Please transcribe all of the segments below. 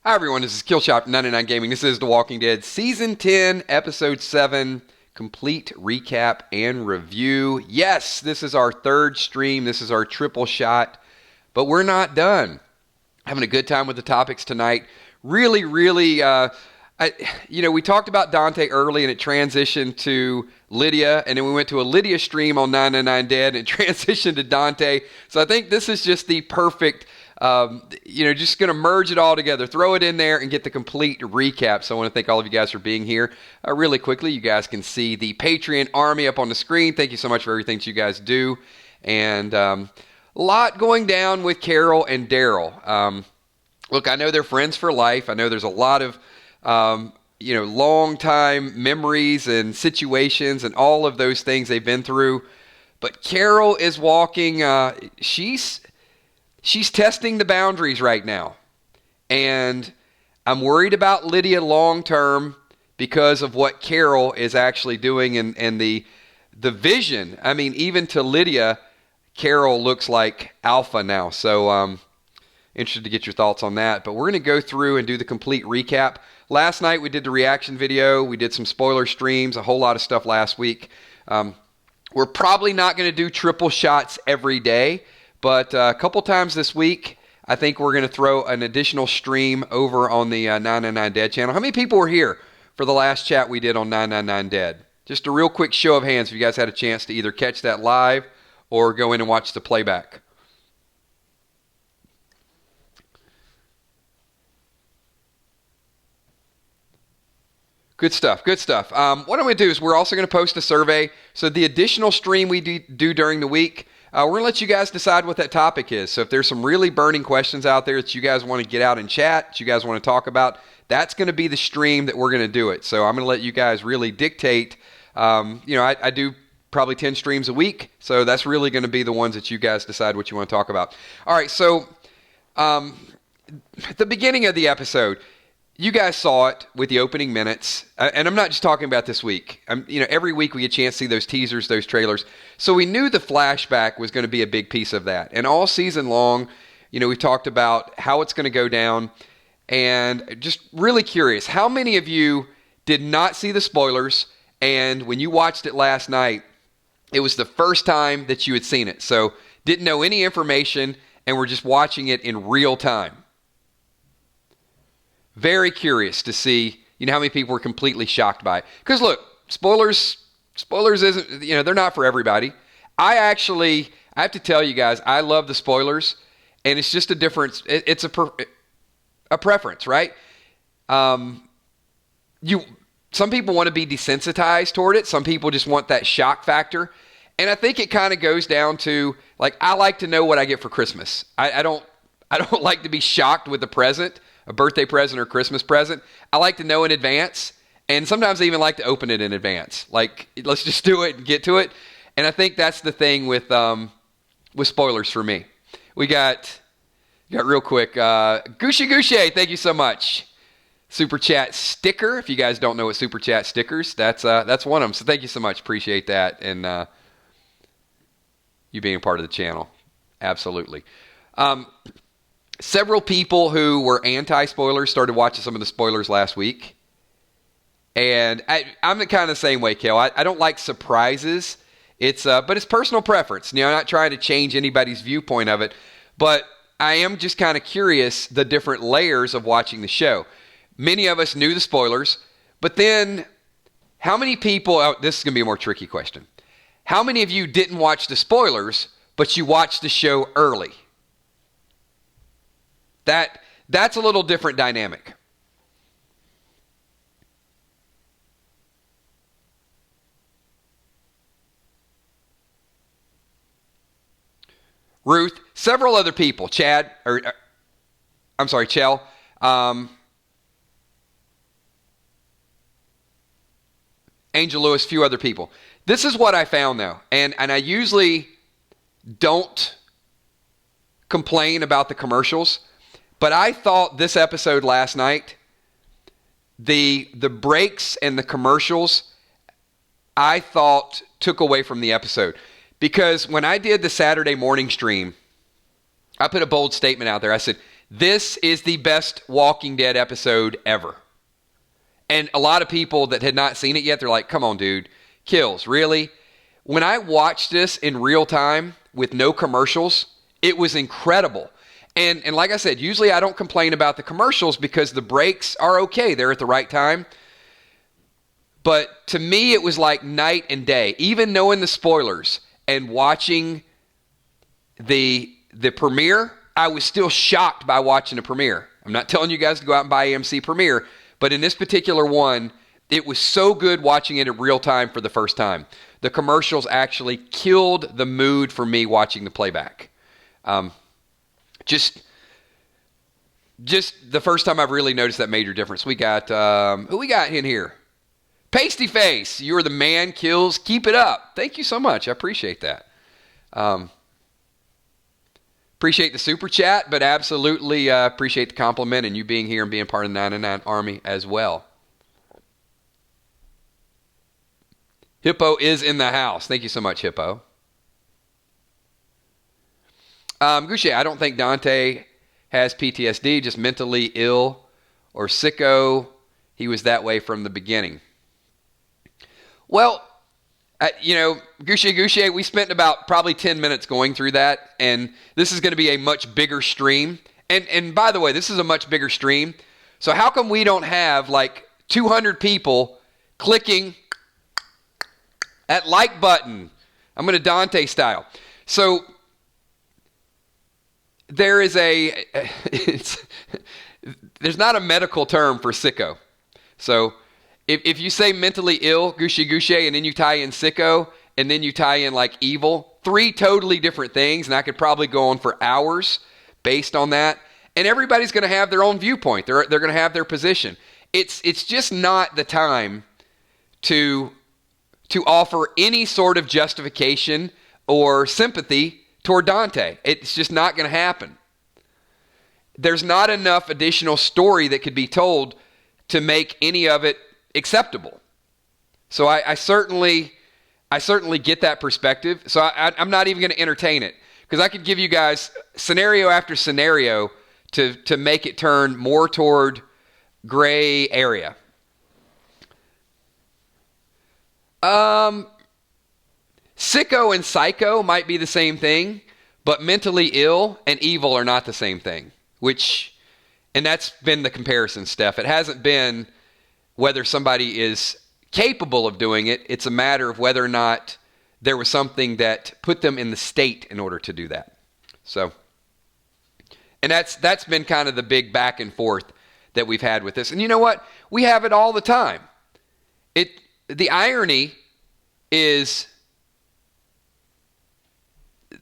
Hi everyone, this is Killshot 99 Gaming. This is The Walking Dead Season 10, Episode 7, complete recap and review. Yes, this is our third stream. This is our triple shot, but we're not done. Having a good time with the topics tonight. Really, we talked about Dante early and it transitioned to Lydia, and then we went to a Lydia stream on 999 Dead and it transitioned to Dante. So I think this is just the perfect just going to merge it all together, throw it in there, and get the complete recap. So I want to thank all of you guys for being here. Really quickly, you guys can see the Patreon army up on the screen. Thank you so much for everything that you guys do. And a lot going down with Carol and Daryl. Look, I know they're friends for life. I know there's a lot of, long time memories and situations and all of those things they've been through. But Carol is walking, She's testing the boundaries right now. And I'm worried about Lydia long term because of what Carol is actually doing and the vision. I mean, even to Lydia, Carol looks like alpha now. So interested to get your thoughts on that. But we're going to go through and do the complete recap. Last night we did the reaction video. We did some spoiler streams, a whole lot of stuff last week. We're probably not going to do triple shots every day. But a couple times this week, I think we're going to throw an additional stream over on the 999 Dead channel. How many people were here for the last chat we did on 999 Dead? Just a real quick show of hands if you guys had a chance to either catch that live or go in and watch the playback. Good stuff. What I'm going to do is we're also going to post a survey. So the additional stream we do during the week, we're going to let you guys decide what that topic is. So if there's some really burning questions out there that you guys want to get out in chat, that you guys want to talk about, that's going to be the stream that we're going to do it. So I'm going to let you guys really dictate. I do probably 10 streams a week. So that's really going to be the ones that you guys decide what you want to talk about. All right. So at the beginning of the episode, you guys saw it with the opening minutes, and I'm not just talking about this week. Every week we get a chance to see those teasers, those trailers. So we knew the flashback was going to be a big piece of that. And all season long, we talked about how it's going to go down. And just really curious, how many of you did not see the spoilers? And when you watched it last night, it was the first time that you had seen it. So didn't know any information and were just watching it in real time. Very curious to see, how many people were completely shocked by it. Because look, spoilers isn't, they're not for everybody. I have to tell you guys, I love the spoilers, and it's just a difference. It's a preference, right? Some people want to be desensitized toward it. Some people just want that shock factor. And I think it kind of goes down to, I like to know what I get for Christmas. I don't like to be shocked with a present, a birthday present or Christmas present. I like to know in advance, and sometimes I even like to open it in advance. Let's just do it and get to it. And I think that's the thing with spoilers for me. We got real quick, Gushy, thank you so much. Super Chat sticker. If you guys don't know what Super Chat stickers, that's one of them. So thank you so much. Appreciate that, and you being a part of the channel. Absolutely. Several people who were anti-spoilers started watching some of the spoilers last week. And I'm the kind of the same way, Kale. I don't like surprises. But it's personal preference. I'm not trying to change anybody's viewpoint of it. But I am just kind of curious the different layers of watching the show. Many of us knew the spoilers. But then, how many people... Oh, this is going to be a more tricky question. How many of you didn't watch the spoilers, but you watched the show early? That's a little different dynamic. Ruth, several other people, Chell, Angel Lewis, few other people. This is what I found though, and I usually don't complain about the commercials. But I thought this episode last night, the breaks and the commercials, I thought took away from the episode. Because when I did the Saturday morning stream, I put a bold statement out there. I said, This is the best Walking Dead episode ever. And a lot of people that had not seen it yet, they're like, come on, dude. Kills, really? When I watched this in real time with no commercials, it was incredible. And like I said, usually I don't complain about the commercials because the breaks are okay. They're at the right time. But to me, it was like night and day. Even knowing the spoilers and watching the premiere, I was still shocked by watching the premiere. I'm not telling you guys to go out and buy AMC Premiere, but in this particular one, it was so good watching it in real time for the first time. The commercials actually killed the mood for me watching the playback. Just the first time I've really noticed that major difference. We got, who we got in here? Pasty Face, you're the man, Kills. Keep it up. Thank you so much. I appreciate that. Appreciate the super chat, but absolutely appreciate the compliment and you being here and being part of the 99 Army as well. Hippo is in the house. Thank you so much, Hippo. Goucher, I don't think Dante has PTSD, just mentally ill or sicko. He was that way from the beginning. Well, Goucher, we spent about probably 10 minutes going through that, and this is going to be a much bigger stream. And by the way, this is a much bigger stream. So how come we don't have like 200 people clicking that like button? I'm going to Dante style. So there's not a medical term for sicko. So if you say mentally ill, Goucher, and then you tie in sicko, and then you tie in like evil, 3 totally different things, and I could probably go on for hours based on that. And everybody's going to have their own viewpoint. They're going to have their position. It's just not the time to offer any sort of justification or sympathy toward Dante. It's just not going to happen. There's not enough additional story that could be told to make any of it acceptable. So I certainly get that perspective. So I'm not even going to entertain it because I could give you guys scenario after scenario to make it turn more toward gray area. Sicko and psycho might be the same thing, but mentally ill and evil are not the same thing. And that's been the comparison, Steph. It hasn't been whether somebody is capable of doing it. It's a matter of whether or not there was something that put them in the state in order to do that. So, and that's been kind of the big back and forth that we've had with this. And you know what? We have it all the time. The irony is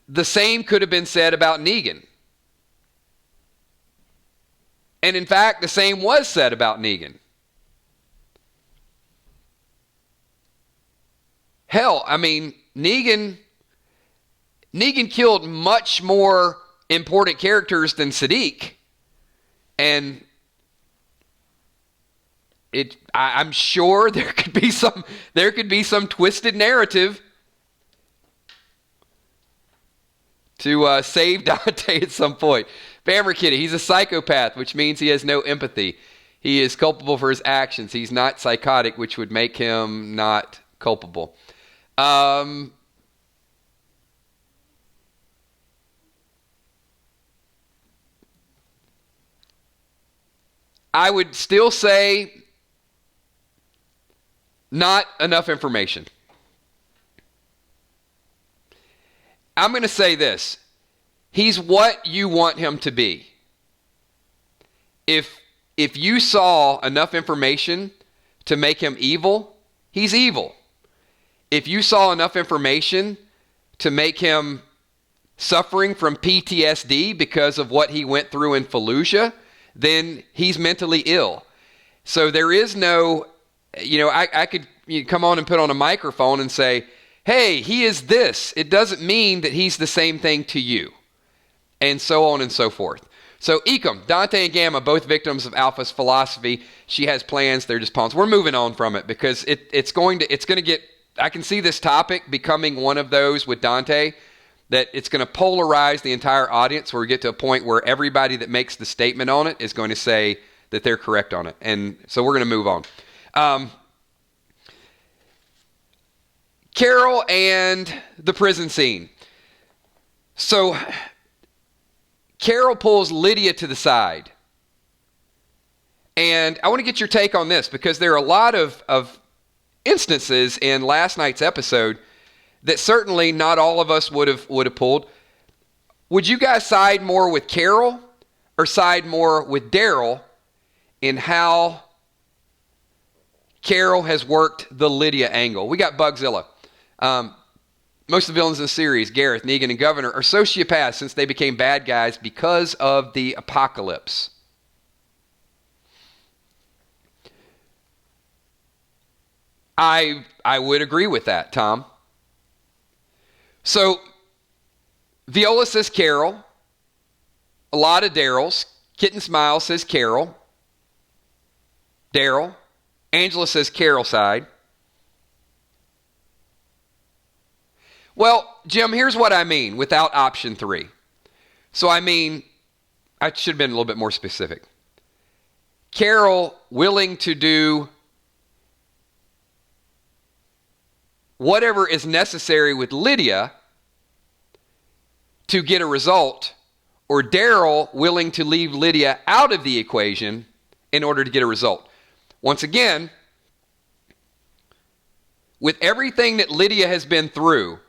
the same could have been said about Negan. And in fact, the same was said about Negan. Hell, I mean, Negan killed much more important characters than Siddiq. And I'm sure there could be some twisted narrative to save Dante at some point. Bammer Kitty, he's a psychopath, which means he has no empathy. He is culpable for his actions. He's not psychotic, which would make him not culpable. I would still say not enough information. I'm going to say this. He's what you want him to be. If you saw enough information to make him evil, he's evil. If you saw enough information to make him suffering from PTSD because of what he went through in Fallujah, then he's mentally ill. So there is no, I could come on and put on a microphone and say, hey, he is this. It doesn't mean that he's the same thing to you. And so on and so forth. So Ecom, Dante and Gamma, both victims of Alpha's philosophy. She has plans, they're just pawns. We're moving on from it because it's going to get, I can see this topic becoming one of those with Dante that it's going to polarize the entire audience where we get to a point where everybody that makes the statement on it is going to say that they're correct on it. And so we're going to move on. Carol and the prison scene. So Carol pulls Lydia to the side. And I want to get your take on this because there are a lot of instances in last night's episode that certainly not all of us would have pulled. Would you guys side more with Carol or side more with Daryl in how Carol has worked the Lydia angle? We got Bugzilla. Most of the villains in the series, Gareth, Negan, and Governor, are sociopaths since they became bad guys because of the apocalypse. I would agree with that, Tom. So, Viola says Carol. A lot of Daryls. Kitten Smile says Carol. Daryl. Angela says Carol side. Well, Jim, here's what I mean without option 3. So I mean, I should have been a little bit more specific. Carol willing to do whatever is necessary with Lydia to get a result, or Daryl willing to leave Lydia out of the equation in order to get a result. Once again, with everything that Lydia has been through,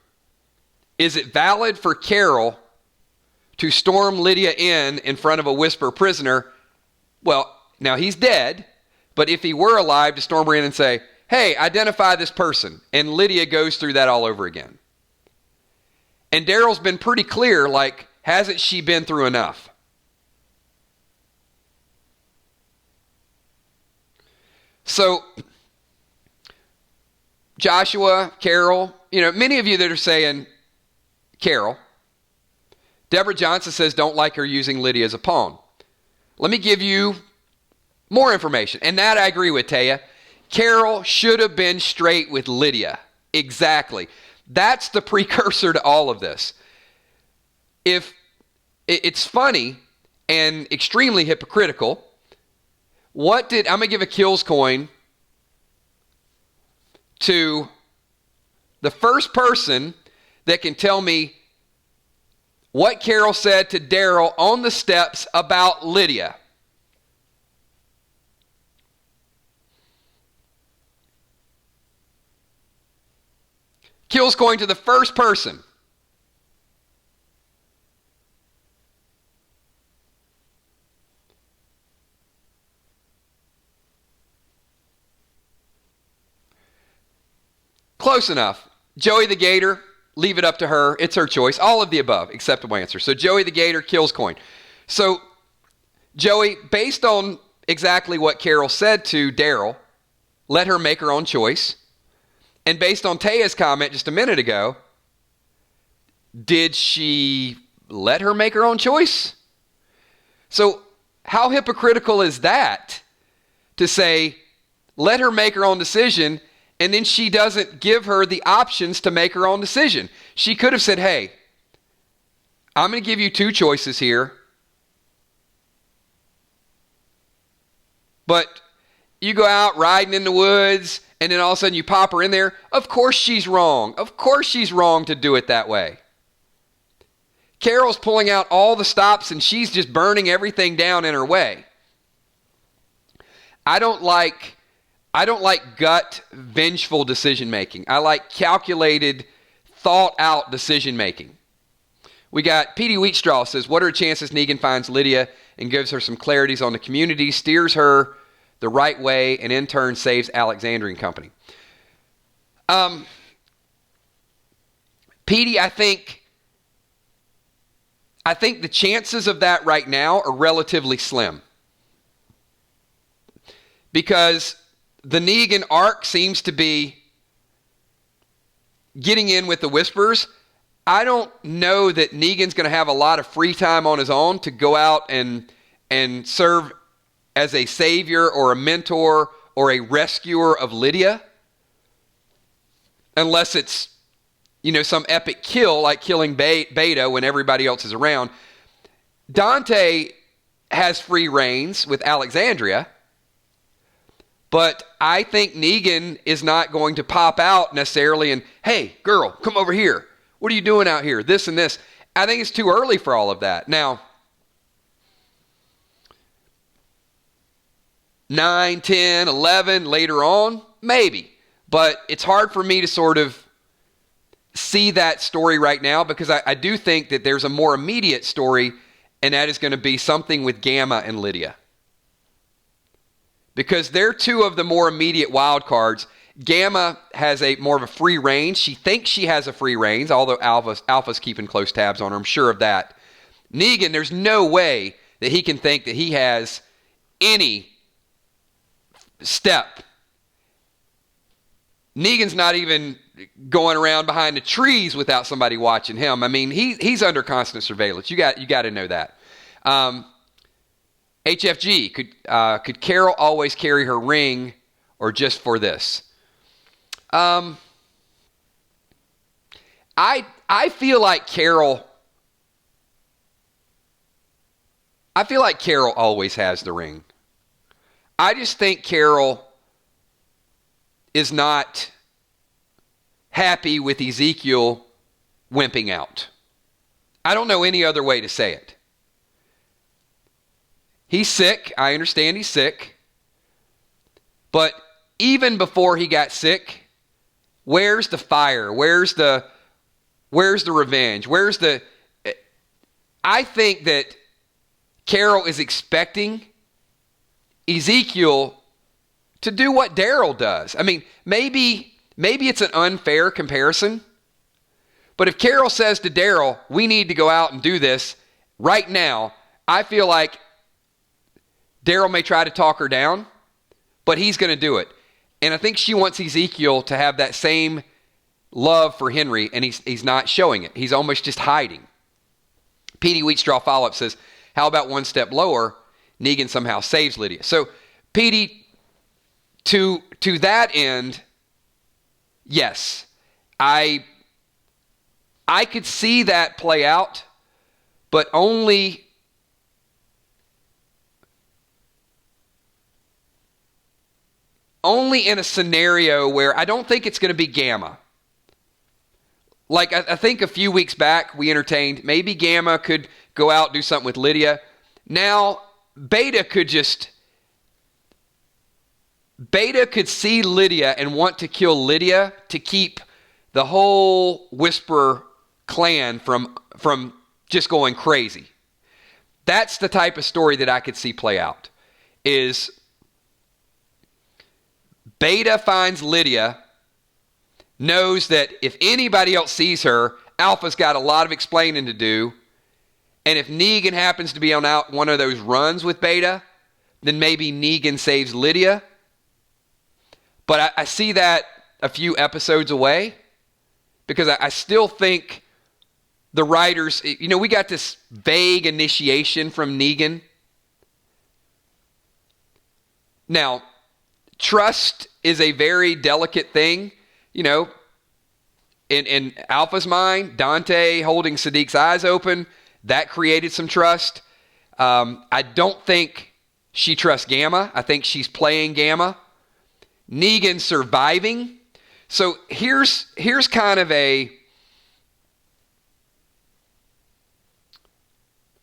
is it valid for Carol to storm Lydia in front of a Whisper prisoner? Well, now he's dead, but if he were alive, to storm her in and say, hey, identify this person. And Lydia goes through that all over again. And Daryl's been pretty clear, like, hasn't she been through enough? So, Joshua, Carol, many of you that are saying Carol. Deborah Johnson says don't like her using Lydia as a pawn. Let me give you more information. And that I agree with, Taya. Carol should have been straight with Lydia. Exactly. That's the precursor to all of this. If it's funny and extremely hypocritical, I'm going to give a kills coin to the first person that can tell me what Carol said to Daryl on the steps about Lydia. Kills coin to the first person. Close enough. Joey the Gator, leave it up to her. It's her choice. All of the above, acceptable answer. So Joey the Gator, kills coin. So Joey, based on exactly what Carol said to Daryl, let her make her own choice. And based on Taya's comment just a minute ago, did she let her make her own choice? So how hypocritical is that to say, let her make her own decision, and then she doesn't give her the options to make her own decision? She could have said, hey, I'm going to give you 2 choices here, but you go out riding in the woods, and then all of a sudden you pop her in there. Of course she's wrong. Of course she's wrong to do it that way. Carol's pulling out all the stops, and she's just burning everything down in her way. I don't like gut, vengeful decision making. I like calculated, thought out decision making. We got Petey Wheatstraw says, what are the chances Negan finds Lydia and gives her some clarities on the community, steers her the right way, and in turn saves Alexandria and company? Petey, I think the chances of that right now are relatively slim. Because the Negan arc seems to be getting in with the Whispers. I don't know that Negan's going to have a lot of free time on his own to go out and serve as a savior or a mentor or a rescuer of Lydia. Unless it's some epic kill like killing Beta when everybody else is around. Dante has free reigns with Alexandria, but I think Negan is not going to pop out necessarily and, hey, girl, come over here. What are you doing out here? This and this. I think it's too early for all of that. Now, 9, 10, 11, later on, maybe. But it's hard for me to sort of see that story right now because I do think that there's a more immediate story, and that is going to be something with Gamma and Lydia. Because they're two of the more immediate wild cards. Gamma has more of a free range. She thinks she has a free range, although Alpha's keeping close tabs on her. I'm sure of that. Negan, there's no way that he can think that he has any step. Negan's not even going around behind the trees without somebody watching him. I mean, he's under constant surveillance. You got to know that. HFG, could Carol always carry her ring, or just for this? I feel like Carol. I feel like Carol always has the ring. I just think Carol is not happy with Ezekiel wimping out. I don't know any other way to say it. He's sick. I understand he's sick. But even before he got sick, where's the fire? Where's the revenge? I think that Carol is expecting Ezekiel to do what Daryl does. I mean, maybe it's an unfair comparison, but if Carol says to Daryl, we need to go out and do this right now, I feel like Daryl may try to talk her down, but he's going to do it. And I think she wants Ezekiel to have that same love for Henry, and he's not showing it. He's almost just hiding. Petey Wheatstraw follow-up says, how about one step lower? Negan somehow saves Lydia. So, Petey, to that end, yes, I could see that play out, but only in a scenario where I don't think it's going to be Gamma. Like, I think a few weeks back we entertained maybe Gamma could go out and do something with Lydia. Now, Beta could see Lydia and want to kill Lydia to keep the whole Whisperer clan from just going crazy. That's the type of story that I could see play out. Is Beta finds Lydia, knows that if anybody else sees her, Alpha's got a lot of explaining to do. And if Negan happens to be on out one of those runs with Beta, then maybe Negan saves Lydia. But I see that a few episodes away because I still think the writers, we got this vague initiation from Negan. Now, trust is a very delicate thing. In Alpha's mind, Dante holding Siddiq's eyes open, that created some trust. I don't think she trusts Gamma. I think she's playing Gamma. Negan surviving. So here's kind of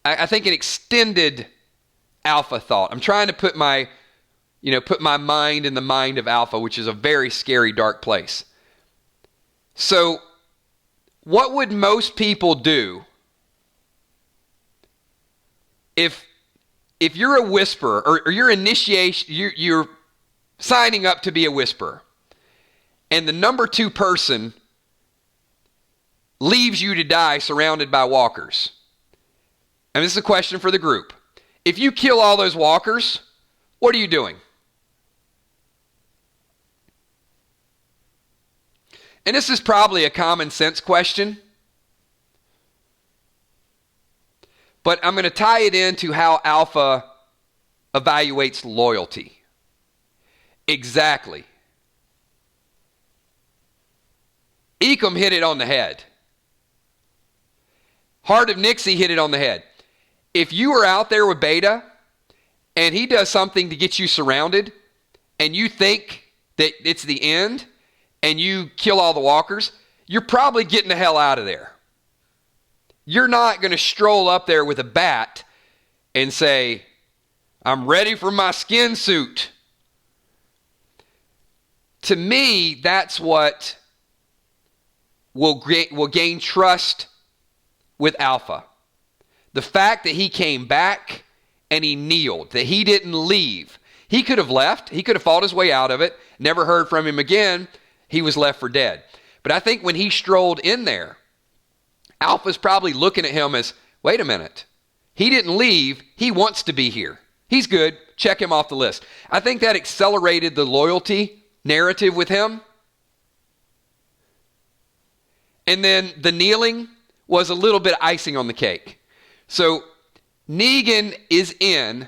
I think an extended Alpha thought. I'm trying to put my mind in the mind of Alpha, which is a very scary, dark place. So what would most people do if you're a Whisperer or your initiation, you're signing up to be a Whisperer, and the number 2 person leaves you to die surrounded by walkers? And this is a question for the group. If you kill all those walkers, what are you doing? And this is probably a common sense question, but I'm going to tie it into how Alpha evaluates loyalty. Exactly. Ecom hit it on the head. Heart of Nixie hit it on the head. If you are out there with Beta and he does something to get you surrounded and you think that it's the end and you kill all the walkers, you're probably getting the hell out of there. You're not going to stroll up there with a bat and say, I'm ready for my skin suit. To me, that's what will gain trust with Alpha. The fact that he came back and he kneeled, that he didn't leave. He could have left. He could have fought his way out of it, never heard from him again. He was left for dead. But I think when he strolled in there, Alpha's probably looking at him as, wait a minute. He didn't leave. He wants to be here. He's good. Check him off the list. I think that accelerated the loyalty narrative with him. And then the kneeling was a little bit icing on the cake. So Negan is in,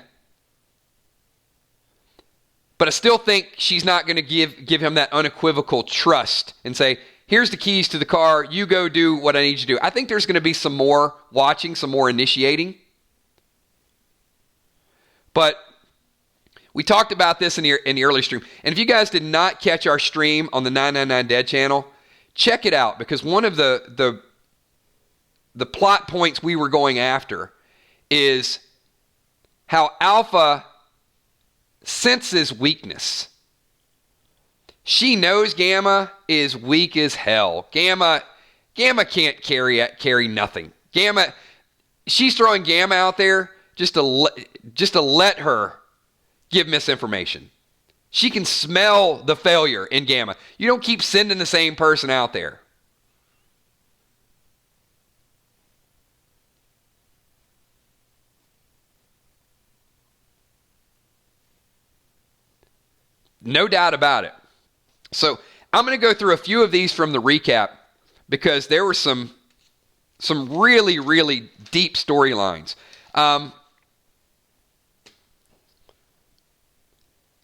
but I still think she's not going to give him that unequivocal trust and say, here's the keys to the car. You go do what I need you to do. I think there's going to be some more watching, some more initiating. But we talked about this in the early stream. And if you guys did not catch our stream on the 999 Dead channel, check it out, because one of the plot points we were going after is how Alpha senses weakness. She knows Gamma is weak as hell. Gamma can't carry nothing. Gamma, she's throwing Gamma out there just to let her give misinformation. She can smell the failure in Gamma. You don't keep sending the same person out there. No doubt about it. So I'm going to go through a few of these from the recap because there were some really, really deep storylines.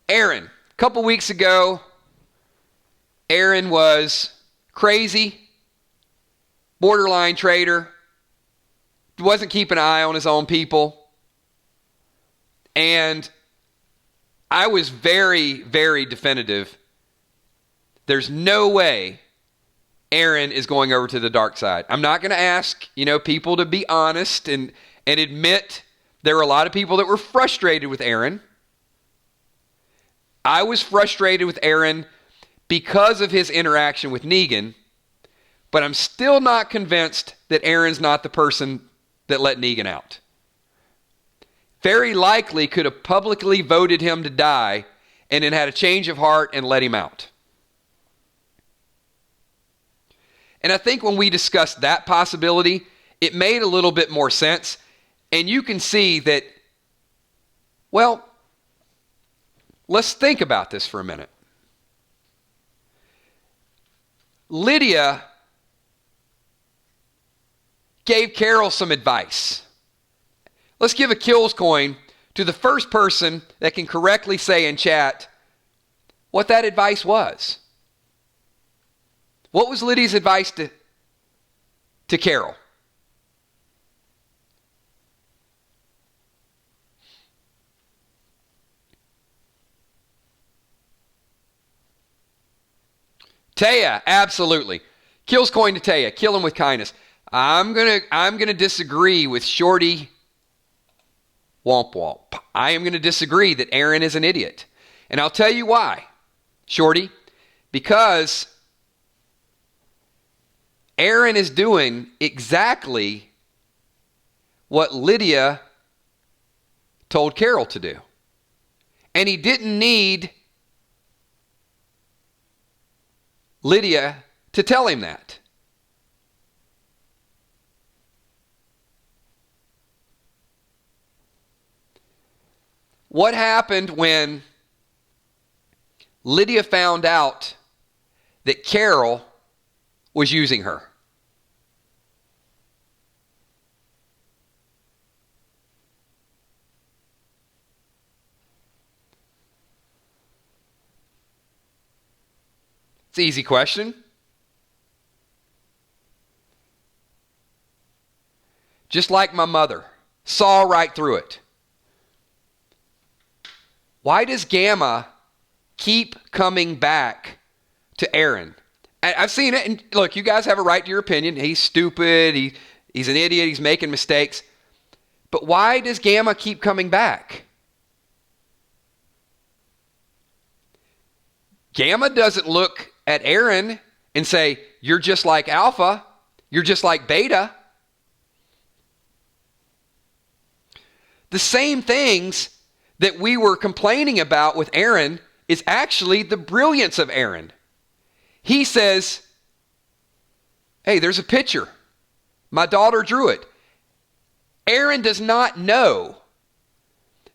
Aaron, a couple weeks ago, Aaron was crazy, borderline traitor, wasn't keeping an eye on his own people, and I was very, very definitive. There's no way Aaron is going over to the dark side. I'm not going to ask, people to be honest and admit there were a lot of people that were frustrated with Aaron. I was frustrated with Aaron because of his interaction with Negan, but I'm still not convinced that Aaron's not the person that let Negan out. Very likely could have publicly voted him to die and then had a change of heart and let him out. And I think when we discussed that possibility, it made a little bit more sense. And you can see that, well, let's think about this for a minute. Lydia gave Carol some advice. Let's give a kills coin to the first person that can correctly say in chat what that advice was. What was Lydia's advice to Carol? Taya, absolutely. Kills coin to Taya. Kill him with kindness. I'm gonna disagree with Shorty Womp Womp. I am gonna disagree that Aaron is an idiot. And I'll tell you why, Shorty. Because Aaron is doing exactly what Lydia told Carol to do. And he didn't need Lydia to tell him that. What happened when Lydia found out that Carol was using her? It's an easy question. just like my mother, saw right through it. Why does Gamma keep coming back to Aaron? I've seen it, and look, you guys have a right to your opinion. He's stupid, he's an idiot, he's making mistakes. But why does Gamma keep coming back? Gamma doesn't look at Aaron and say, you're just like Alpha, you're just like Beta. The same things that we were complaining about with Aaron is actually the brilliance of Aaron. He says, hey, there's a picture. My daughter drew it. Aaron does not know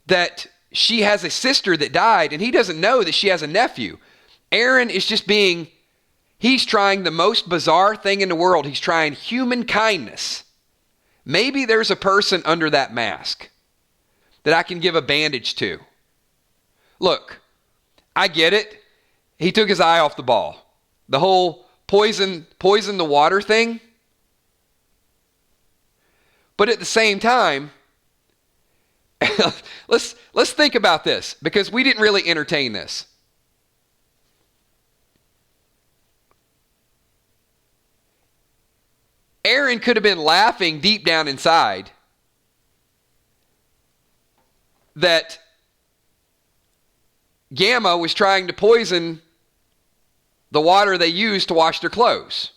that she has a sister that died, and he doesn't know that she has a nephew. Aaron is just he's trying the most bizarre thing in the world. He's trying human kindness. Maybe there's a person under that mask that I can give a bandage to. Look, I get it. He took his eye off the ball. The whole poison the water thing. But at the same time, let's think about this, because we didn't really entertain this. Aaron could have been laughing deep down inside that Gamma was trying to poison the water they used to wash their clothes.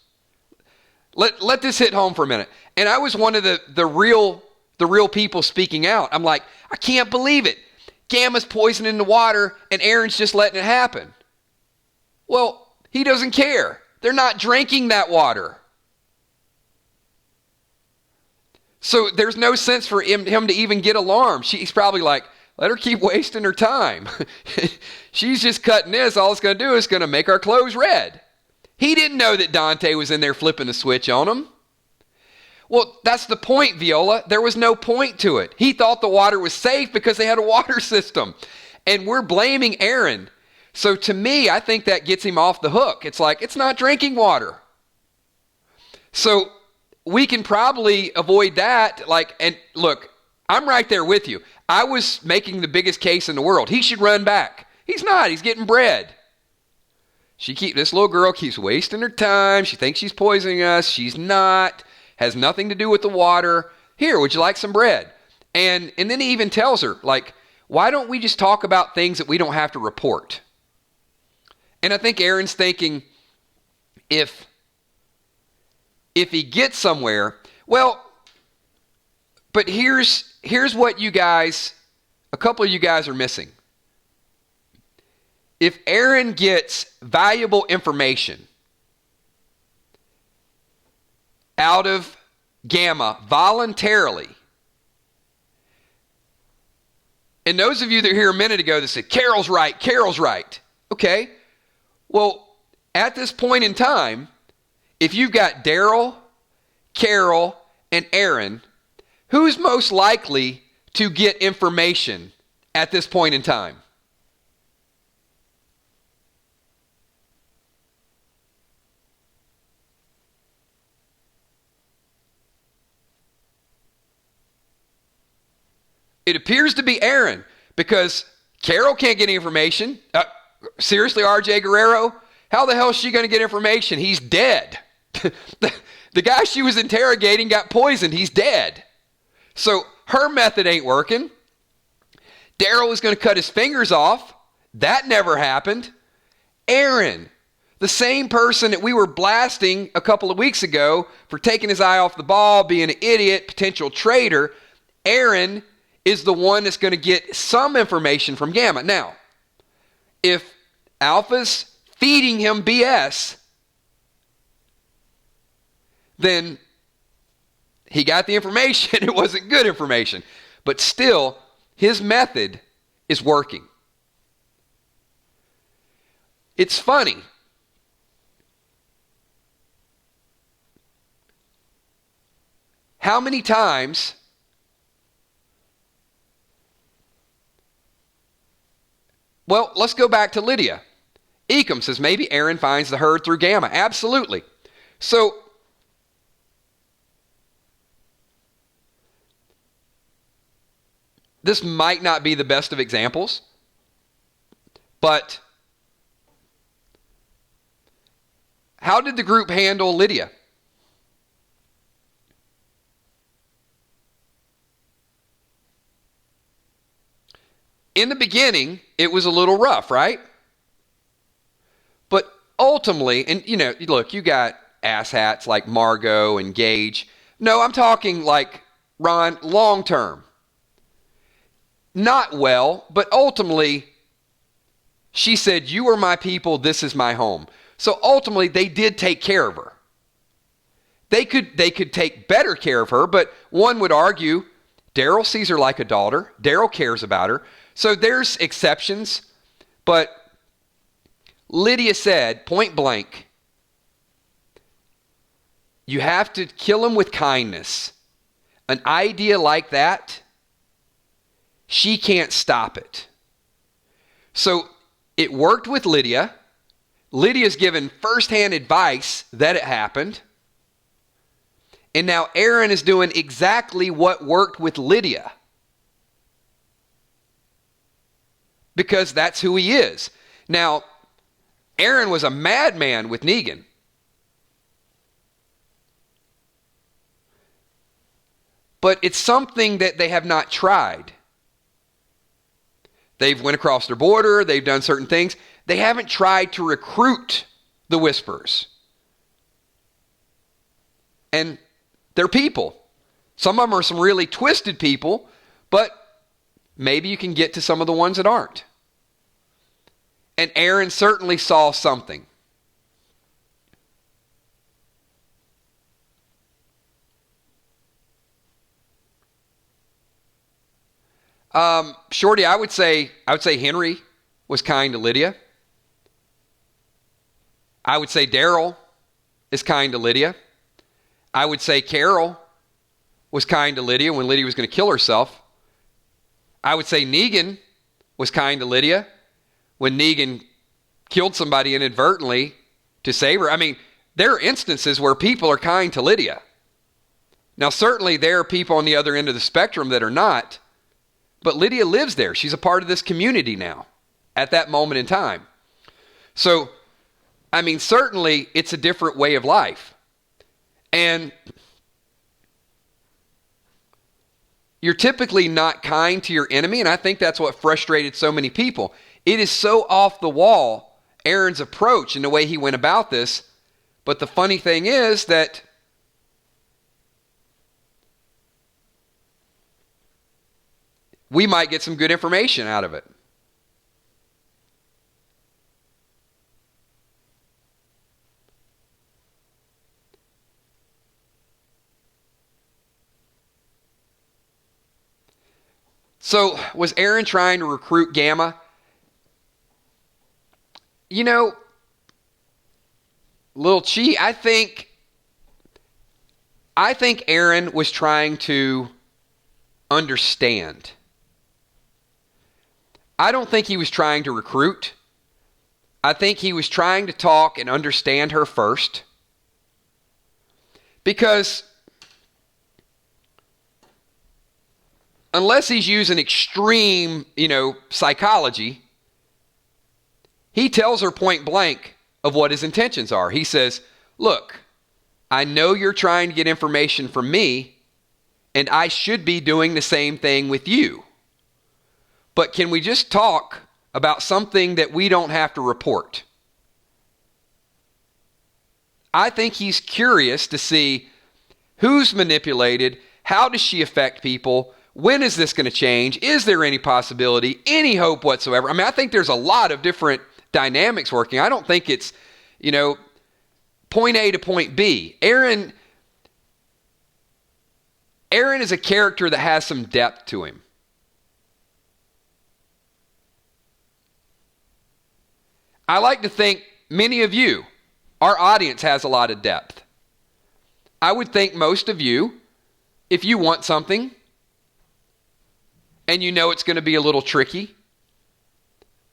Let this hit home for a minute. And I was one of the real people speaking out. I'm like, I can't believe it. Gamma's poisoning the water and Aaron's just letting it happen. Well, he doesn't care. They're not drinking that water. So there's no sense for him to even get alarmed. He's probably like, let her keep wasting her time. She's just cutting this. All it's going to do is going to make our clothes red. He didn't know that Dante was in there flipping the switch on him. Well, that's the point, Viola. There was no point to it. He thought the water was safe because they had a water system. And we're blaming Aaron. So to me, I think that gets him off the hook. It's like, it's not drinking water. So we can probably avoid that. And look, I'm right there with you. I was making the biggest case in the world. He should run back. He's not. He's getting bread. This little girl keeps wasting her time. She thinks she's poisoning us. She's not. Has nothing to do with the water. Here, would you like some bread? And then he even tells her, why don't we just talk about things that we don't have to report? And I think Aaron's thinking, if he gets somewhere, well, but here's what a couple of you guys are missing. If Aaron gets valuable information out of Gamma voluntarily, and those of you that were here a minute ago that said, Carol's right. Okay, well, at this point in time, if you've got Daryl, Carol, and Aaron, who's most likely to get information at this point in time? It appears to be Aaron, because Carol can't get any information. Seriously, RJ Guerrero? How the hell is she going to get information? He's dead. The guy she was interrogating got poisoned. He's dead. So her method ain't working. Daryl was going to cut his fingers off. That never happened. Aaron, the same person that we were blasting a couple of weeks ago for taking his eye off the ball, being an idiot, potential traitor, Aaron is the one that's going to get some information from Gamma. Now, if Alpha's feeding him BS, then he got the information. It wasn't good information. But still, his method is working. It's funny. How many times well, let's go back to Lydia. Ecom says maybe Aaron finds the herd through Gamma. Absolutely. So this might not be the best of examples, but how did the group handle Lydia? In the beginning, it was a little rough, right? But ultimately, and look, you got asshats like Margot and Gage. No, I'm talking like, Ron, long term. Not well, but ultimately, she said, "You are my people, this is my home." So ultimately, they did take care of her. They could take better care of her, but one would argue Daryl sees her like a daughter. Daryl cares about her. So there's exceptions, but Lydia said, point blank, you have to kill him with kindness. An idea like that, she can't stop it. So it worked with Lydia. Lydia's given firsthand advice that it happened. And now Aaron is doing exactly what worked with Lydia. Because that's who he is. Now, Aaron was a madman with Negan. But it's something that they have not tried. They've went across their border. They've done certain things. They haven't tried to recruit the Whisperers. And they're people. Some of them are some really twisted people, but maybe you can get to some of the ones that aren't. And Aaron certainly saw something. Shorty, I would say Henry was kind to Lydia. I would say Daryl is kind to Lydia. I would say Carol was kind to Lydia when Lydia was going to kill herself. I would say Negan was kind to Lydia when Negan killed somebody inadvertently to save her. I mean, there are instances where people are kind to Lydia. Now, certainly there are people on the other end of the spectrum that are not, but Lydia lives there. She's a part of this community now at that moment in time. So, I mean, certainly it's a different way of life. And you're typically not kind to your enemy, and I think that's what frustrated so many people. It is so off the wall, Aaron's approach and the way he went about this. But the funny thing is that we might get some good information out of it. So, was Aaron trying to recruit Gamma? Little cheat. I think Aaron was trying to understand. I don't think he was trying to recruit. I think he was trying to talk and understand her first. Because unless he's using extreme, psychology, he tells her point blank of what his intentions are. He says, "Look, I know you're trying to get information from me, and I should be doing the same thing with you. But can we just talk about something that we don't have to report?" I think he's curious to see who's manipulated, how does she affect people, when is this going to change, is there any possibility, any hope whatsoever? I mean, I think there's a lot of different dynamics working. I don't think it's, point A to point B. Aaron is a character that has some depth to him. I like to think many of you, our audience has a lot of depth. I would think most of you, if you want something and you know it's going to be a little tricky,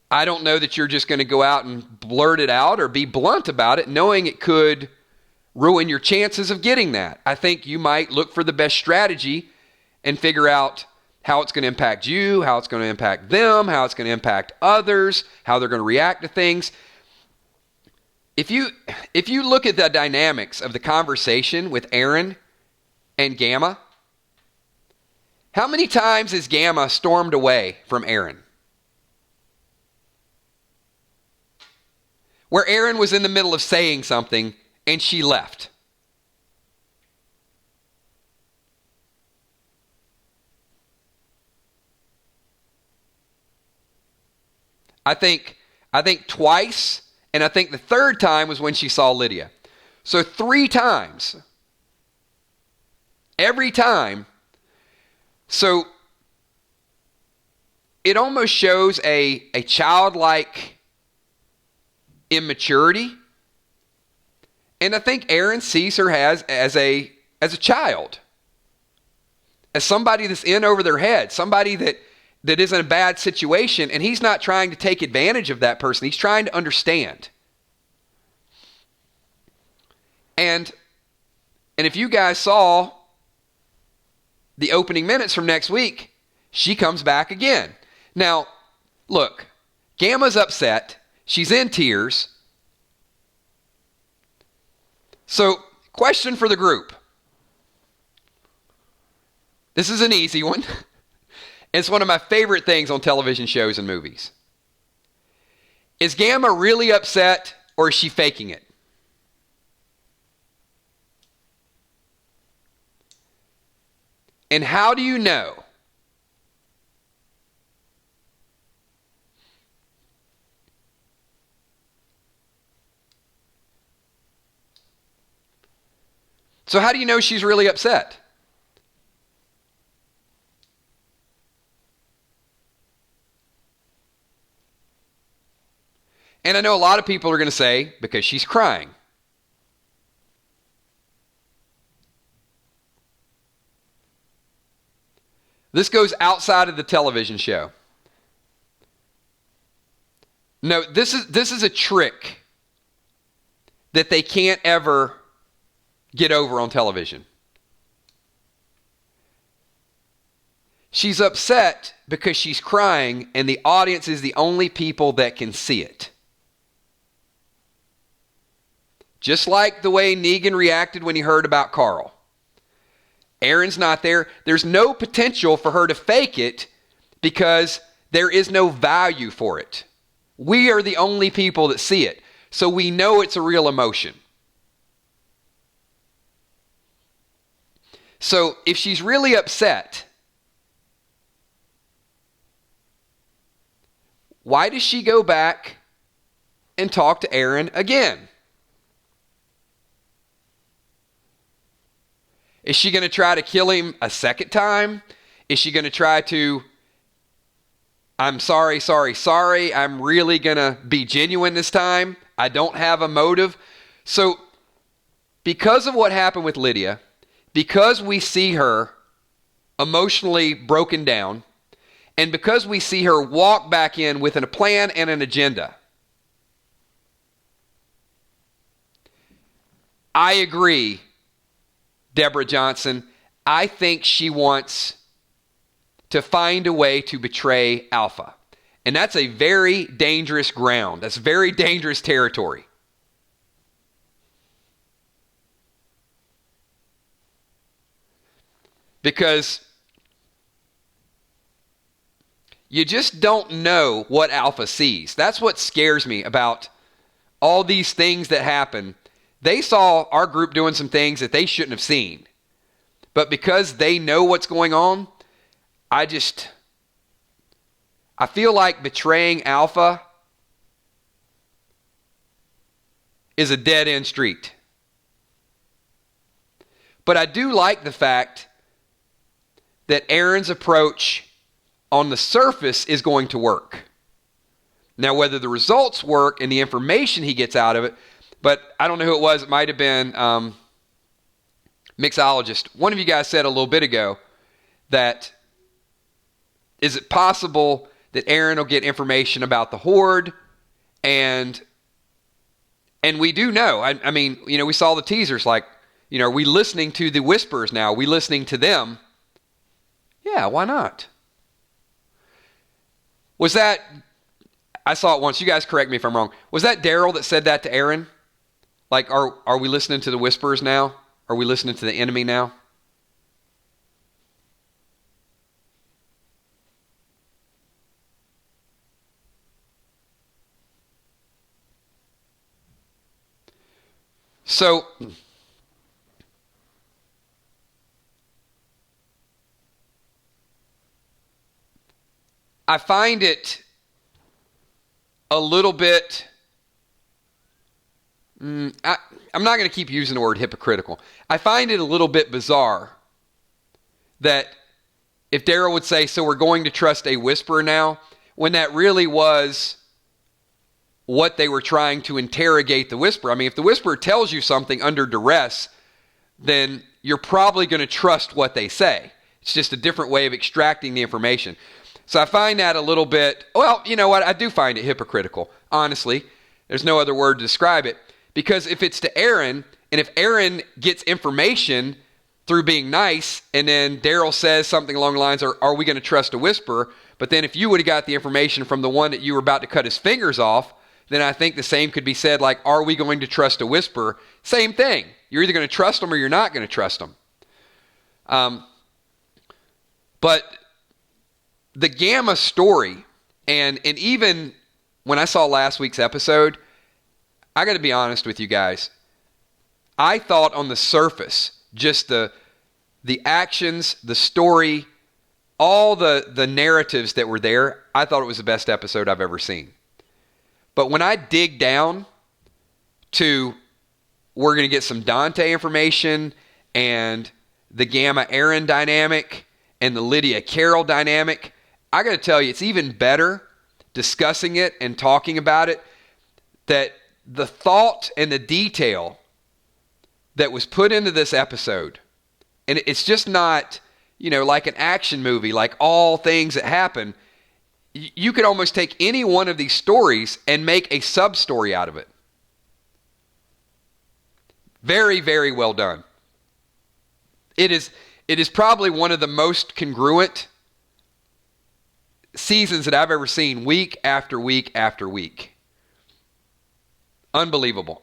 I don't know that you're just going to go out and blurt it out or be blunt about it, knowing it could ruin your chances of getting that. I think you might look for the best strategy and figure out how it's going to impact you, how it's going to impact them, how it's going to impact others, how they're going to react to things. If you look at the dynamics of the conversation with Aaron and Gamma, how many times has Gamma stormed away from Aaron? Where Aaron was in the middle of saying something and she left. I think twice, and I think the third time was when she saw Lydia. So 3 times. Every time. So it almost shows a childlike immaturity. And I think Aaron sees her as a child. As somebody that's in over their head. Somebody that is in a bad situation, and he's not trying to take advantage of that person. He's trying to understand. And if you guys saw the opening minutes from next week, she comes back again. Now, look, Gamma's upset. She's in tears. So, question for the group. This is an easy one. It's one of my favorite things on television shows and movies. Is Gamma really upset, or is she faking it? And how do you know? So how do you know she's really upset? And I know a lot of people are going to say, because she's crying. This goes outside of the television show. No, this is a trick that they can't ever get over on television. She's upset because she's crying, and the audience is the only people that can see it. Just like the way Negan reacted when he heard about Carl. Aaron's not there. There's no potential for her to fake it because there is no value for it. We are the only people that see it. So we know it's a real emotion. So if she's really upset, why does she go back and talk to Aaron again? Is she going to try to kill him a second time? Is she going to try to, I'm sorry, I'm really going to be genuine this time. I don't have a motive. So, because of what happened with Lydia, because we see her emotionally broken down, and because we see her walk back in with a plan and an agenda, I agree, Deborah Johnson, I think she wants to find a way to betray Alpha. And that's a very dangerous ground. That's very dangerous territory. Because you just don't know what Alpha sees. That's what scares me about all these things that happen. They saw our group doing some things that they shouldn't have seen. But because they know what's going on, I feel like betraying Alpha is a dead-end street. But I do like the fact that Aaron's approach on the surface is going to work. Now, whether the results work and the information he gets out of it, but I don't know who it was. It might have been mixologist. One of you guys said a little bit ago that is it possible that Aaron will get information about the Horde, and we do know. I mean, you know, we saw the teasers. Like, you know, are we listening to the whispers now? Are we listening to them? Yeah, why not? Was that, I saw it once. You guys correct me if I'm wrong. Was that Daryl that said that to Aaron? Like, are we listening to the whispers now? Are we listening to the enemy now? So, I find it a little bit, I'm not going to keep using the word hypocritical. I find it a little bit bizarre that if Daryl would say, so we're going to trust a whisperer now, when that really was what they were trying to interrogate the whisperer. I mean, if the whisperer tells you something under duress, then you're probably going to trust what they say. It's just a different way of extracting the information. So I find that a little bit, well, you know what? I do find it hypocritical, honestly. There's no other word to describe it. Because if it's to Aaron, and if Aaron gets information through being nice, and then Daryl says something along the lines, are we going to trust a whisperer? But then if you would have got the information from the one that you were about to cut his fingers off, then I think the same could be said, like, are we going to trust a whisperer? Same thing. You're either going to trust them or you're not going to trust them. But the Gamma story, and even when I saw last week's episode, I got to be honest with you guys. I thought on the surface, just the actions, the story, all the narratives that were there, I thought it was the best episode I've ever seen. But when I dig down to, we're going to get some Dante information and the Gamma Aaron dynamic and the Lydia Carol dynamic, I got to tell you, it's even better discussing it and talking about it, that the thought and the detail that was put into this episode, and it's just not, like an action movie, like all things that happen. You could almost take any one of these stories and make a sub-story out of it. Very, very well done. It is probably one of the most congruent seasons that I've ever seen, week after week after week. Unbelievable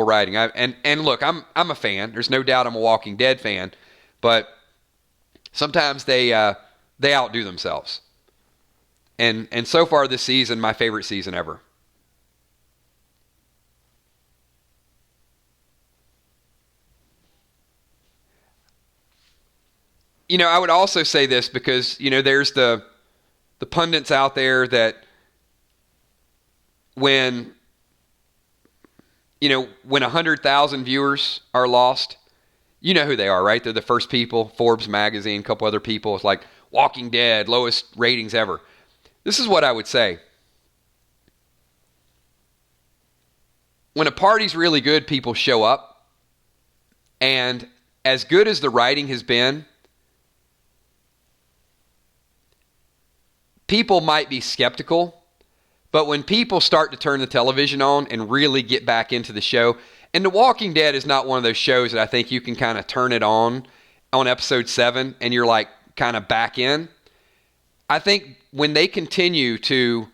writing. And look, I'm a fan. There's no doubt I'm a Walking Dead fan, but sometimes they outdo themselves. And so far this season, my favorite season ever. I would also say this because, there's the pundits out there that when 100,000 viewers are lost, you know who they are, right? They're the first people, Forbes magazine, a couple other people. It's like Walking Dead, lowest ratings ever. This is what I would say. When a party's really good, people show up. And as good as the writing has been, people might be skeptical. But when people start to turn the television on and really get back into the show, and The Walking Dead is not one of those shows that I think you can kind of turn it on episode 7 and you're like kind of back in. I think when they continue to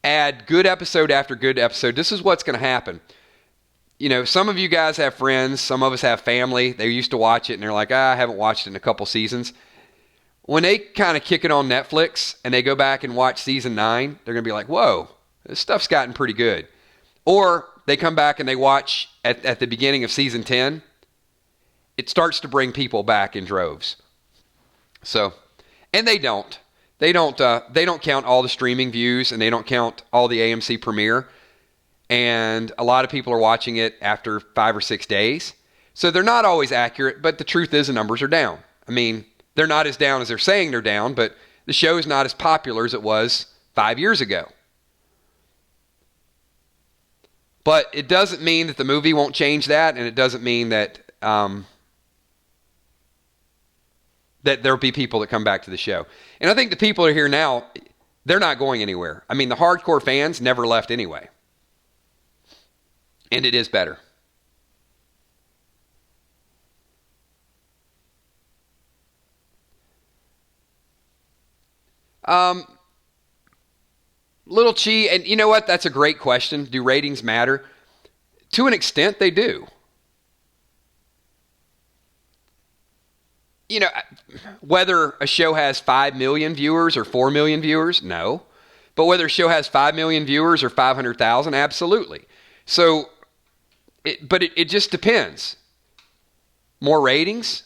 add good episode after good episode, this is what's going to happen. Some of you guys have friends, some of us have family. They used to watch it and they're like, I haven't watched it in a couple seasons. When they kind of kick it on Netflix and they go back and watch season 9, they're going to be like, whoa, this stuff's gotten pretty good. Or they come back and they watch at the beginning of season 10. It starts to bring people back in droves. So, and they don't. They don't count all the streaming views and they don't count all the AMC premiere. And a lot of people are watching it after 5 or 6 days. So they're not always accurate, but the truth is the numbers are down. I mean, they're not as down as they're saying they're down, but the show is not as popular as it was 5 years ago. But it doesn't mean that the movie won't change that, and it doesn't mean that that there'll be people that come back to the show. And I think the people who are here now, they're not going anywhere. I mean, the hardcore fans never left anyway. And it is better. Little cheat, and you know what? That's a great question. Do ratings matter? To an extent, they do. You know, whether a show has 5 million viewers or 4 million viewers, no. But whether a show has 5 million viewers or 500,000, absolutely. So, it just depends. More ratings,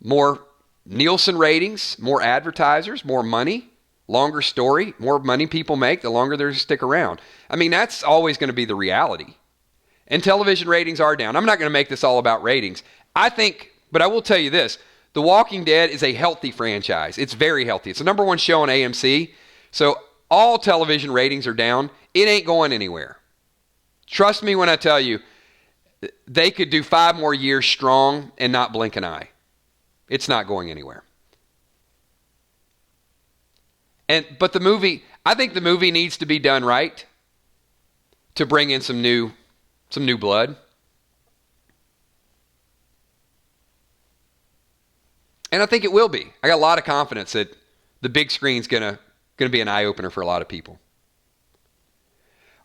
more Nielsen ratings, more advertisers, more money, longer story, more money people make, the longer they stick around. I mean, that's always going to be the reality. And television ratings are down. I'm not going to make this all about ratings. I think, but I will tell you this, The Walking Dead is a healthy franchise. It's very healthy. It's the number one show on AMC. So all television ratings are down. It ain't going anywhere. Trust me when I tell you, they could do 5 more years strong and not blink an eye. It's not going anywhere. But the movie, I think the movie needs to be done right to bring in some new blood. And I think it will be. I got a lot of confidence that the big screen's gonna be an eye opener for a lot of people.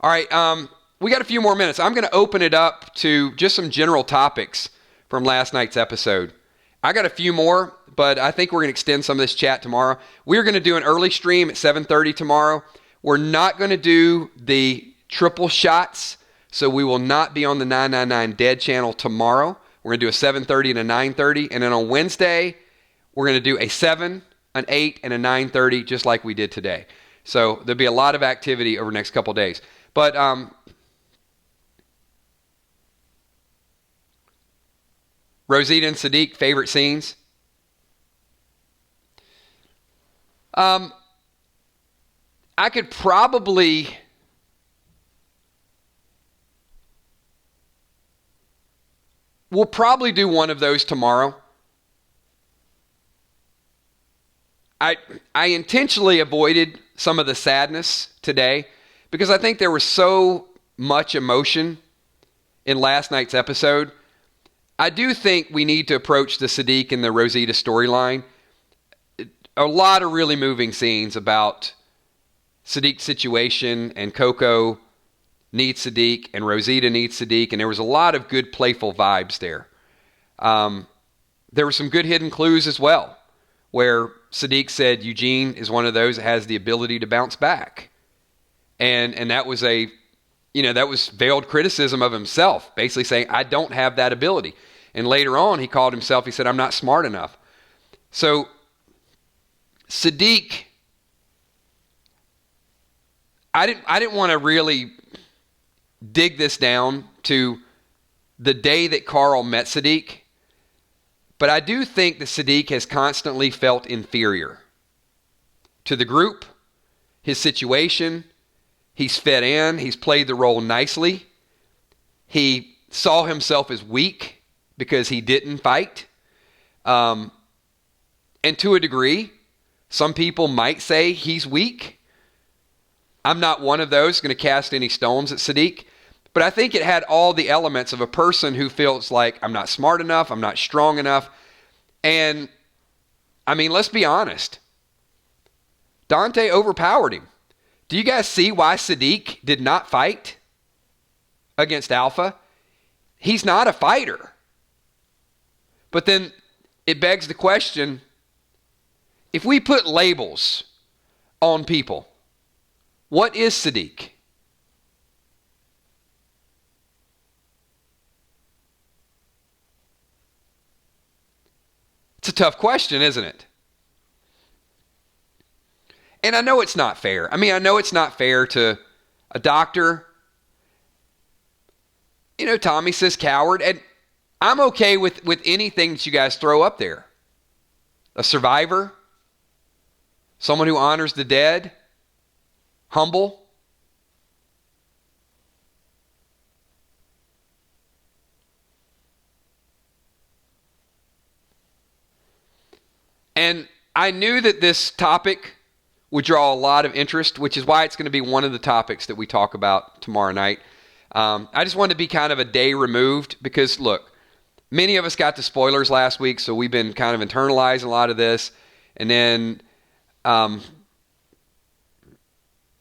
All right, we got a few more minutes. I'm going to open it up to just some general topics from last night's episode. I got a few more, but I think we're going to extend some of this chat tomorrow. We're going to do an early stream at 7:30 tomorrow. We're not going to do the triple shots, so we will not be on the 999 Dead channel tomorrow. We're going to do a 7:30 and a 9:30, and then on Wednesday, we're going to do a 7, an 8, and a 9:30, just like we did today. So there'll be a lot of activity over the next couple days. But Rosita and Siddiq, favorite scenes? I could probably... We'll probably do one of those tomorrow. I intentionally avoided some of the sadness today because I think there was so much emotion in last night's episode. I do think we need to approach the Siddiq and the Rosita storyline. A lot of really moving scenes about Siddiq's situation, and Coco needs Siddiq and Rosita needs Siddiq, and there was a lot of good playful vibes there. There were some good hidden clues as well, where Siddiq said Eugene is one of those that has the ability to bounce back. And that was that was veiled criticism of himself, basically saying, I don't have that ability. And later on, he called himself, he said, I'm not smart enough. So, Siddiq, I didn't want to really dig this down to the day that Carl met Siddiq, but I do think that Siddiq has constantly felt inferior to the group, his situation. He's fit in. He's played the role nicely. He saw himself as weak because he didn't fight. And to a degree, some people might say he's weak. I'm not one of those going to cast any stones at Siddiq. But I think it had all the elements of a person who feels like, I'm not smart enough, I'm not strong enough. And, I mean, let's be honest. Dante overpowered him. Do you guys see why Siddiq did not fight against Alpha? He's not a fighter. But then it begs the question, if we put labels on people, what is Siddiq? It's a tough question, isn't it? And I know it's not fair. I mean, I know it's not fair to a doctor. You know, Tommy says coward, and I'm okay with anything that you guys throw up there. A survivor, someone who honors the dead, humble. And I knew that this topic would draw a lot of interest, which is why it's going to be one of the topics that we talk about tomorrow night. I just wanted to be kind of a day removed because, look, many of us got the spoilers last week, so we've been kind of internalizing a lot of this. And then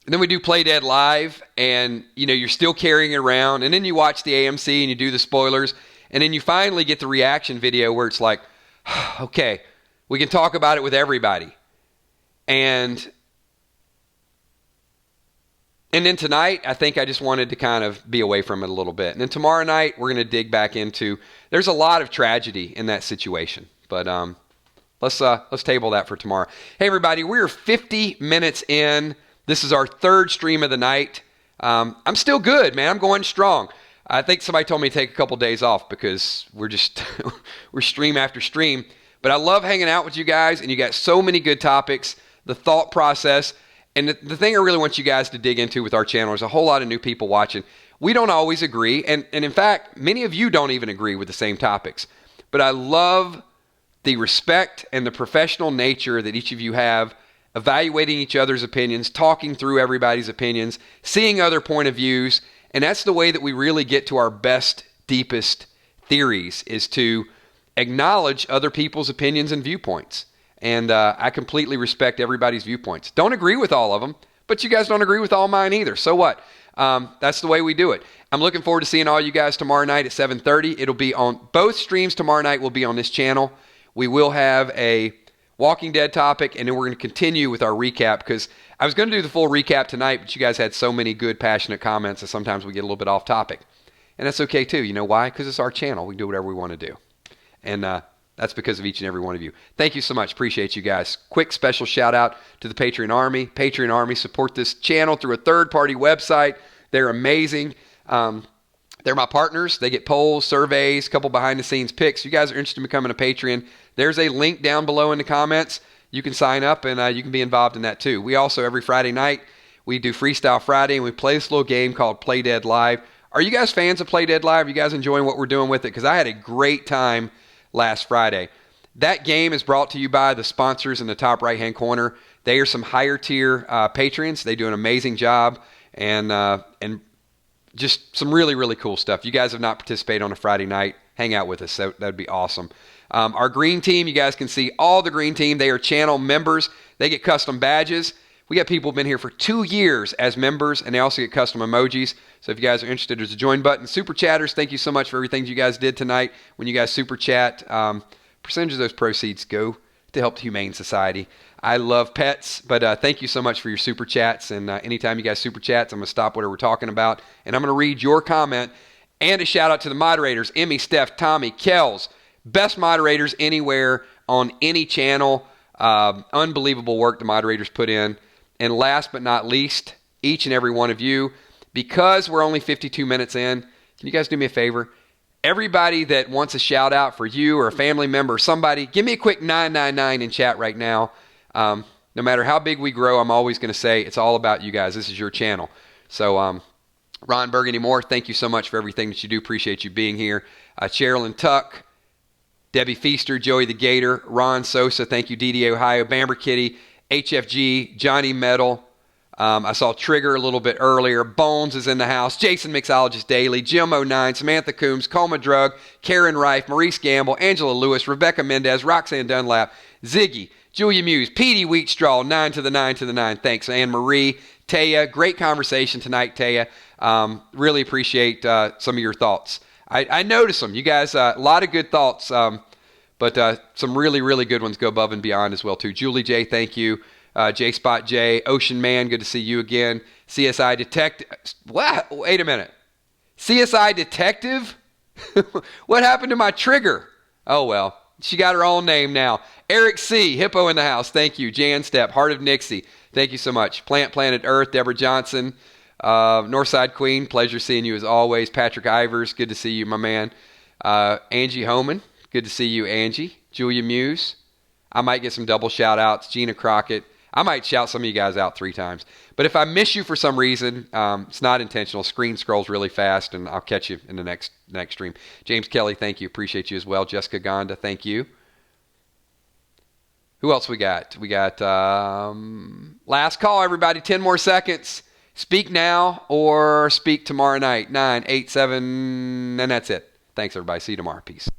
And then we do Play Dead Live, and you're still carrying it around, and then you watch the AMC and you do the spoilers, and then you finally get the reaction video where it's like, okay, we can talk about it with everybody. And then tonight, I think I just wanted to kind of be away from it a little bit. And then tomorrow night, we're going to dig back into, there's a lot of tragedy in that situation. But let's table that for tomorrow. Hey, everybody, we're 50 minutes in. This is our third stream of the night. I'm still good, man. I'm going strong. I think somebody told me to take a couple days off because we're stream after stream. But I love hanging out with you guys, and you got so many good topics, the thought process. And the thing I really want you guys to dig into with our channel is a whole lot of new people watching. We don't always agree, and in fact, many of you don't even agree with the same topics. But I love the respect and the professional nature that each of you have, evaluating each other's opinions, talking through everybody's opinions, seeing other point of views, and that's the way that we really get to our best, deepest theories, is to acknowledge other people's opinions and viewpoints. And I completely respect everybody's viewpoints. Don't agree with all of them, but you guys don't agree with all mine either. So what? That's the way we do it. I'm looking forward to seeing all you guys tomorrow night at 7:30. It'll be on both streams tomorrow night. Will be on this channel. We will have a Walking Dead topic, and then we're going to continue with our recap, because I was going to do the full recap tonight, but you guys had so many good, passionate comments that sometimes we get a little bit off topic. And that's okay too. You know why? Because it's our channel. We can do whatever we want to do. And that's because of each and every one of you. Thank you so much. Appreciate you guys. Quick special shout out to the Patreon Army. Patreon Army support this channel through a third-party website. They're amazing. They're my partners. They get polls, surveys, a couple behind-the-scenes pics. You guys are interested in becoming a Patreon, there's a link down below in the comments. You can sign up, and you can be involved in that too. We also, every Friday night, we do Freestyle Friday, and we play this little game called Play Dead Live. Are you guys fans of Play Dead Live? Are you guys enjoying what we're doing with it? Because I had a great time last Friday. That game is brought to you by the sponsors in the top right-hand corner. They are some higher-tier patrons. They do an amazing job, and just some really, really cool stuff. You guys have not participated on a Friday night, hang out with us. That would be awesome. Our green team, you guys can see all the green team. They are channel members. They get custom badges. We got people who've been here for 2 years as members, and they also get custom emojis. So if you guys are interested, there's a join button. Super chatters, thank you so much for everything you guys did tonight. When you guys super chat, percentage of those proceeds go to help the Humane Society. I love pets, but thank you so much for your super chats. And anytime you guys super chats, I'm going to stop whatever we're talking about, and I'm going to read your comment. And a shout out to the moderators, Emmy, Steph, Tommy, Kells. Best moderators anywhere on any channel. Unbelievable work the moderators put in. And last but not least, each and every one of you, because we're only 52 minutes in, can you guys do me a favor? Everybody that wants a shout out for you or a family member or somebody, give me a quick 999 in chat right now. No matter how big we grow, I'm always going to say it's all about you guys. This is your channel. So Ron Burgundy Moore, thank you so much for everything that you do. Appreciate you being here. Cheryl Tuck, Debbie Feaster, Joey the Gator, Ron Sosa, thank you, DD Ohio, Bamber Kitty, HFG, Johnny Metal. I saw Trigger a little bit earlier. Bones is in the house. Jason Mixologist Daily, Jim 09, Samantha Coombs, Colma Drug, Karen Reif, Maurice Gamble, Angela Lewis, Rebecca Mendez, Roxanne Dunlap, Ziggy, Julia Muse, Petey Wheatstraw, 9 to the 9 to the 9. Thanks, Anne Marie, Taya. Great conversation tonight, Taya. Really appreciate some of your thoughts. I noticed them. You guys, a lot of good thoughts, but some really, really good ones go above and beyond as well, too. Julie J, thank you. J Spot J, Ocean Man, good to see you again. CSI Detective. What? Wait a minute. CSI Detective? What happened to my Trigger? Oh, well. She got her own name now. Eric C, Hippo in the house, thank you. Jan Step, Heart of Nixie, thank you so much. Planet Earth, Deborah Johnson. Northside Queen, pleasure seeing you as always. Patrick Ivers, good to see you, my man. Angie Homan, good to see you, Angie. Julia Muse, I might get some double shout outs. Gina Crockett, I might shout some of you guys out 3 times. But if I miss you for some reason, it's not intentional. Screen scrolls really fast, and I'll catch you in the next stream. James Kelly, thank you. Appreciate you as well. Jessica Gonda, thank you. Who else we got? We got last call, everybody. 10 more seconds. Speak now or speak tomorrow night. 9, 8, 7, and that's it. Thanks, everybody. See you tomorrow. Peace.